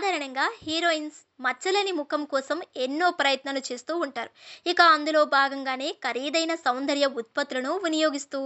సాధారణంగా హీరోయిన్స్ మచ్చలేని ముఖం కోసం ఎన్నో ప్రయత్నాలు చేస్తూ ఉంటారు. ఇక అందులో భాగంగానే ఖరీదైన సౌందర్య ఉత్పత్తులను వినియోగిస్తూ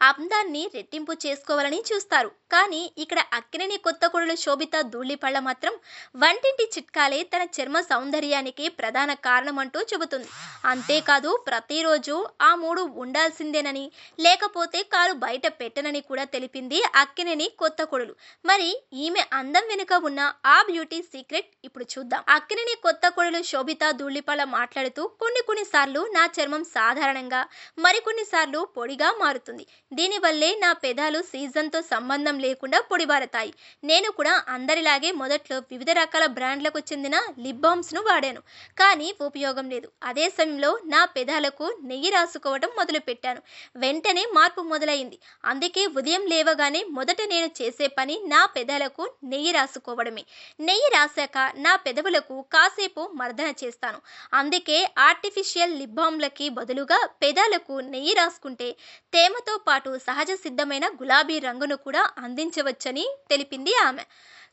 అందాన్ని రెట్టింపు చేసుకోవాలని చూస్తారు. కానీ ఇక్కడ అక్కినేని కొత్త కోడలు శోభిత ధూళిపళ్ళ మాత్రం వంటింటి చిట్కాలే తన చర్మ సౌందర్యానికి ప్రధాన కారణమంటూ చెబుతుంది. అంతేకాదు ప్రతిరోజు ఆ మూడు ఉండాల్సిందేనని, లేకపోతే కాలు బయట పెట్టనని కూడా తెలిపింది అక్కినేని కొత్త కోడలు. మరి ఈమె అందం వెనుక ఉన్న ఆ బ్యూటీ సీక్రెట్ ఇప్పుడు చూద్దాం. అక్కినేని కొత్త కోడలు శోభిత ధూళిపాల మాట్లాడుతూ కొన్ని సార్లు నా చర్మం సాధారణంగా, మరికొన్ని సార్లు పొడిగా మారుతుంది. దీనివల్లే నా పెదాలు సీజన్తో సంబంధం లేకుండా పొడిబారతాయి. నేను కూడా అందరిలాగే మొదట్లో వివిధ రకాల బ్రాండ్లకు చెందిన లిప్ బామ్స్ ను వాడాను. కానీ ఉపయోగం లేదు. అదే సమయంలో నా పెదాలకు నెయ్యి రాసుకోవడం మొదలు పెట్టాను. వెంటనే మార్పు మొదలైంది. అందుకే ఉదయం లేవగానే మొదట నేను చేసే పని నా పెదాలకు నెయ్యి రాసుకోవడమే. నెయ్యి రాశాక నా పెదవులకు కాసేపు మర్దన చేస్తాను. అందుకే ఆర్టిఫిషియల్ లిప్ బామ్లకి బదులుగా పెదాలకు నెయ్యి రాసుకుంటే తేమతో పాటు సహజ సిద్ధమైన గులాబీ రంగును కూడా అందించవచ్చని తెలిపింది ఆమె.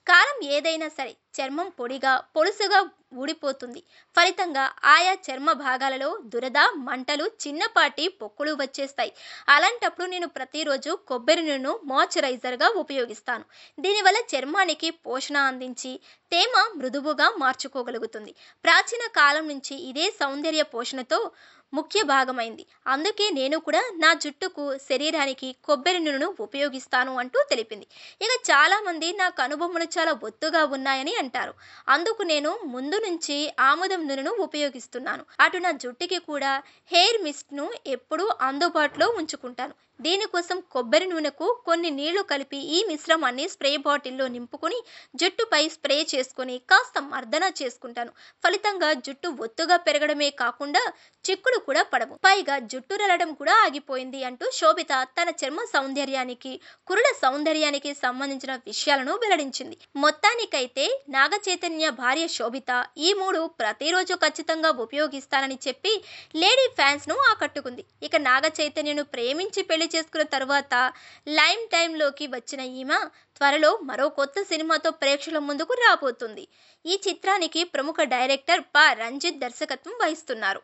కాలం ఏదైనా సరే చర్మం పొడిగా పొలుసుగా ఊడిపోతుంది. ఫలితంగా ఆయా చర్మ భాగాలలో దురద, మంటలు, చిన్నపాటి పొక్కులు వచ్చేస్తాయి. అలాంటప్పుడు నేను ప్రతిరోజు కొబ్బరి నూనెను మాయిశ్చరైజర్గా ఉపయోగిస్తాను. దీనివల్ల చర్మానికి పోషణ అందించి తేమ మృదువుగా మార్చుకోగలుగుతుంది. ప్రాచీన కాలం నుంచి ఇదే సౌందర్య పోషణతో ముఖ్య భాగమైంది. అందుకే నేను కూడా నా జుట్టుకు, శరీరానికి కొబ్బరి నూనెను ఉపయోగిస్తాను అంటూ తెలిపింది. ఇక చాలా మంది నా కనుబొమ్మలు చాలా ఒత్తుగా ఉన్నాయని అంటారు. అందుకు నేను ముందు నుంచి ఆముదం నూనెను ఉపయోగిస్తున్నాను. అటు నా జుట్టుకి కూడా హెయిర్ మిస్ట్ ను ఎప్పుడూ అందుబాటులో ఉంచుకుంటాను. దీనికోసం కొబ్బరి నూనెకు కొన్ని నీళ్లు కలిపి ఈ మిశ్రమాన్ని స్ప్రే బాటిల్లో నింపుకొని జుట్టుపై స్ప్రే చేసుకొని కాస్త మర్దన చేసుకుంటాను. ఫలితంగా జుట్టు ఒత్తుగా పెరగడమే కాకుండా చిక్కులు కూడా పడవు. పైగా జుట్టు రలడం కూడా ఆగిపోయింది అంటూ శోభిత తన చర్మ సౌందర్యానికి, కురుల సౌందర్యానికి సంబంధించిన విషయాలను వెల్లడించింది. మొత్తానికైతే నాగ చైతన్య భార్య శోభిత ఈ మూడు ప్రతిరోజు ఖచ్చితంగా ఉపయోగిస్తానని చెప్పి లేడీ ఫ్యాన్స్ ను ఆకట్టుకుంది. ఇక నాగ చైతన్యను ప్రేమించి పెళ్లి చేసుకున్న తర్వాత లైమ్ టైంలోకి వచ్చిన ఈమె త్వరలో మరో కొత్త సినిమాతో ప్రేక్షకుల ముందుకు రాబోతుంది. ఈ చిత్రానికి ప్రముఖ డైరెక్టర్ రంజిత్ దర్శకత్వం వహిస్తున్నారు.